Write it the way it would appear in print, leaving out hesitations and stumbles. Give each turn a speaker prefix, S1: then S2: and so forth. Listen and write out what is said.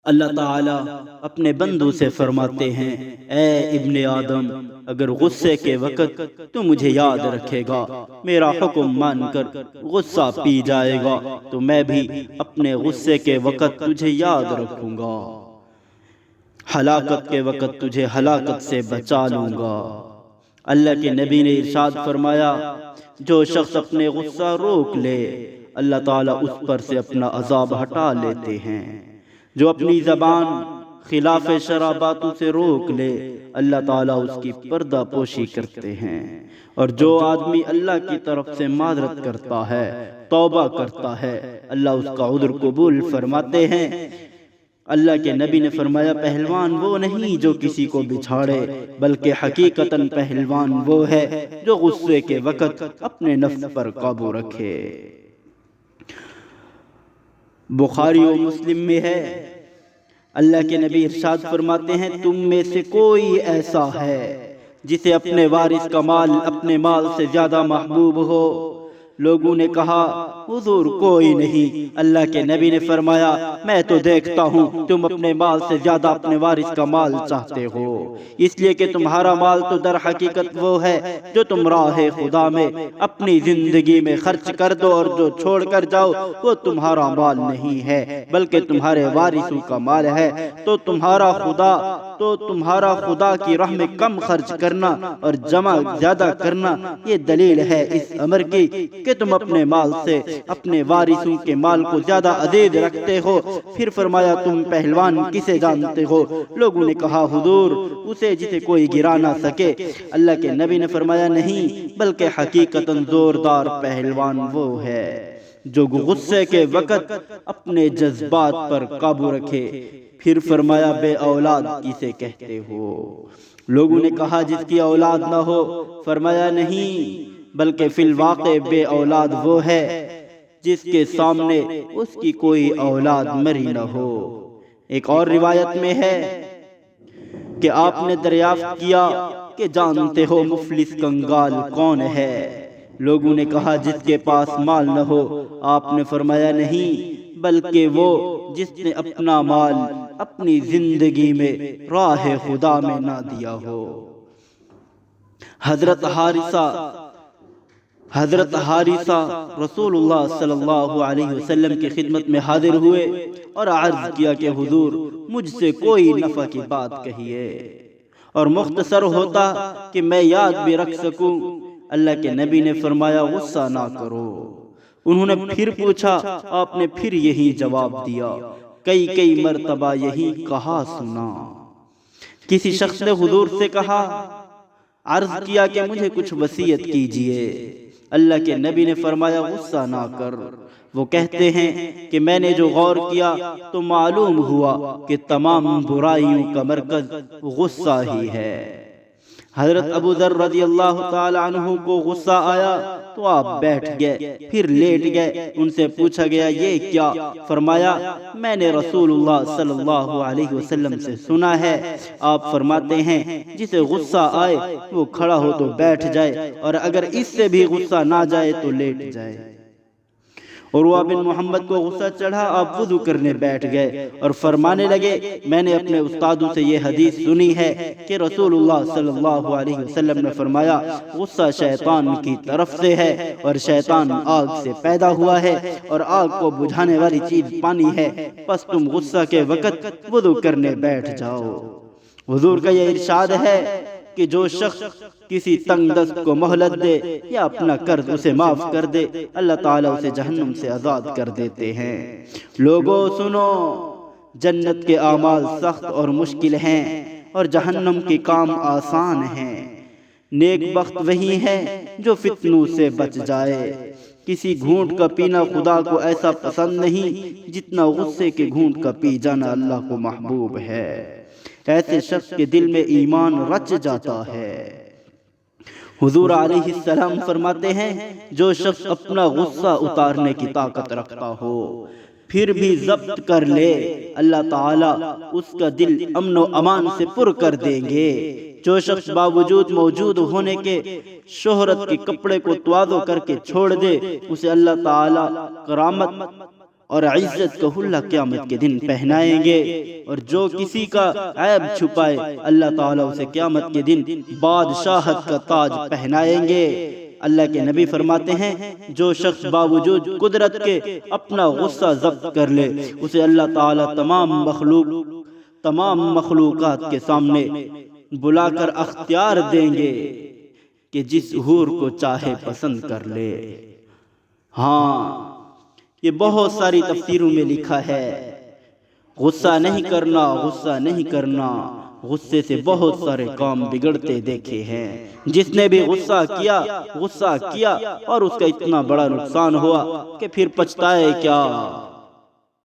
S1: اللہ تعالیٰ اپنے بندوں سے فرماتے ہیں، اے ابن آدم، اگر غصے کے وقت تو مجھے یاد رکھے گا، میرا حکم مان کر غصہ پی جائے گا تو میں بھی اپنے غصے کے وقت تجھے یاد رکھوں گا، ہلاکت کے وقت تجھے ہلاکت سے بچا لوں گا۔ اللہ کے نبی نے ارشاد فرمایا، جو شخص اپنے غصہ روک لے اللہ تعالیٰ اس پر سے اپنا عذاب ہٹا لیتے ہیں، جو اپنی زبان خلاف شرع باتوں سے روک لے اللہ تعالیٰ اس کی پردہ پوشی کرتے ہیں، اور جو آدمی اللہ کی طرف سے معذرت کرتا ہے، توبہ کرتا ہے، اللہ اس کا عذر قبول فرماتے ہیں۔ اللہ کے نبی نے فرمایا، پہلوان وہ نہیں جو کسی کو بچھاڑے، بلکہ حقیقتاً پہلوان وہ ہے جو غصے کے وقت اپنے نفس پر قابو رکھے۔ بخاری و مسلم میں ہے، اللہ کے نبی ارشاد فرماتے ہیں، تم میں سے کوئی ایسا ہے جسے اپنے وارث کا مال اپنے مال سے زیادہ محبوب ہو؟ لوگوں نے کہا، حضور کوئی نہیں۔ اللہ کے نبی نے فرمایا، میں تو دیکھتا ہوں تم اپنے مال سے زیادہ اپنے وارث کا مال چاہتے ہو، اس لیے کہ تمہارا مال تو در حقیقت وہ ہے جو تم راہ خدا میں اپنی زندگی میں خرچ کر دو، اور جو چھوڑ کر جاؤ وہ تمہارا مال نہیں ہے بلکہ تمہارے وارثوں کا مال ہے۔ تو تمہارا خدا کی راہ میں کم خرچ کرنا اور جمع زیادہ کرنا، یہ دلیل ہے اس امر کی کہ تم اپنے مال سے اپنے وارثوں کے مال کو زیادہ عزیز رکھتے ہو۔ پھر فرمایا، تم پہلوان کسے جانتے ہو؟ لوگوں نے کہا، حضور اسے جسے کوئی گرا نہ سکے۔ اللہ کے نبی نے فرمایا، نہیں، بلکہ حقیقتاً زوردار پہلوان وہ ہے جو غصے کے وقت اپنے جذبات پر قابو رکھے۔ پھر فرمایا، بے اولاد کسے کہتے ہو؟ لوگوں نے کہا، جس کی اولاد نہ ہو۔ فرمایا، نہیں، بلکہ فی الواقع بے اولاد وہ ہے جس کے سامنے اس کی کوئی اولاد مری نہ ہو۔ ایک اور روایت میں ہے کہ آپ نے دریافت کیا کہ جانتے ہو مفلس کنگال کون ہے؟ لوگوں نے کہا، جس کے پاس مال نہ ہو۔ آپ نے فرمایا، نہیں، بلکہ وہ جس نے اپنا مال اپنی زندگی میں راہ خدا میں نہ دیا ہو۔ حضرت حارثہ رسول اللہ صلی اللہ علیہ وسلم کی خدمت میں حاضر ہوئے اور عرض کیا کہ حضور مجھ سے کوئی نفع کی بات کہیے، اور مختصر ہوتا کہ میں یاد بھی رکھ سکوں۔ اللہ کے نبی نے فرمایا، غصہ نہ کرو۔ انہوں نے پھر پوچھا، آپ نے پھر یہی جواب دیا، کئی مرتبہ یہی کہا سنا۔ کسی شخص نے حضور سے کہا، عرض کیا کہ مجھے کچھ وصیت کیجئے۔ اللہ کے نبی نے فرمایا، غصہ نہ کر۔ وہ کہتے ہیں کہ میں نے جو غور کیا تو معلوم ہوا کہ تمام برائیوں کا مرکز غصہ ہی ہے۔ حضرت ابو ذر رضی اللہ تعالی عنہ کو غصہ آیا تو آپ بیٹھ گئے، پھر لیٹ گئے۔ ان سے پوچھا گیا، یہ کیا؟ فرمایا، میں نے رسول اللہ صلی اللہ علیہ وسلم سے سنا ہے، آپ فرماتے ہیں جسے غصہ آئے وہ کھڑا ہو تو بیٹھ جائے، اور اگر اس سے بھی غصہ نہ جائے تو لیٹ جائے۔ عروہ بن محمد کو غصہ چڑھا، آپ وضو کرنے بیٹھ گئے اور فرمانے لگے، میں نے اپنے استادوں سے یہ حدیث سنی ہے کہ رسول اللہ صلی اللہ علیہ وسلم نے فرمایا، غصہ شیطان کی طرف سے ہے، اور شیطان آگ سے پیدا ہوا ہے، اور آگ کو بجھانے والی چیز پانی ہے، پس تم غصہ کے وقت وضو کرنے بیٹھ جاؤ۔ حضور کا یہ ارشاد ہے کہ جو شخص کسی تنگ دست کو مہلت دے یا اپنا قرض اسے معاف کر دے، اللہ تعالیٰ اسے جہنم سے آزاد کر دیتے ہیں۔ لوگوں سنو، جنت کے اعمال سخت اور مشکل ہیں، اور جہنم کے کام آسان ہیں۔ نیک بخت وہی ہے جو فتنوں سے بچ جائے۔ کسی گھونٹ کا پینا خدا کو ایسا پسند نہیں جتنا غصے کے گھونٹ کا پی جانا اللہ کو محبوب ہے۔ ایسے شخص کے دل میں ایمان رچ جاتا ہے۔ حضور علیہ السلام فرماتے ہیں، جو شخص اپنا غصہ اتارنے کی طاقت رکھتا ہو پھر بھی ضبط کر لے، اللہ تعالیٰ اس کا دل امن و امان سے پر کر دیں گے۔ جو شخص باوجود موجود ہونے کے شہرت کے کپڑے کو تواضع کر کے چھوڑ دے، اسے اللہ تعالیٰ کرامت اور عزت کا حلہ قیامت کے دن پہنائیں گے، اور جو کسی کا عیب چھپائے اللہ تعالیٰ اسے قیامت کے دن بادشاہت کا تاج پہنائیں گے۔ اللہ کے نبی فرماتے ہیں جو شخص باوجود قدرت کے اپنا غصہ ضبط کر لے اسے اللہ تعالیٰ تمام مخلوقات کے سامنے بلا کر اختیار دیں گے کہ جس حور کو چاہے پسند کر لے۔ ہاں، یہ بہت ساری تفسیروں میں لکھا ہے، غصہ نہیں کرنا، غصہ نہیں کرنا، غصے سے بہت سارے کام بگڑتے دیکھے ہیں۔ جس نے بھی غصہ کیا اور اس کا اتنا بڑا نقصان ہوا کہ پھر پچھتائے کیا۔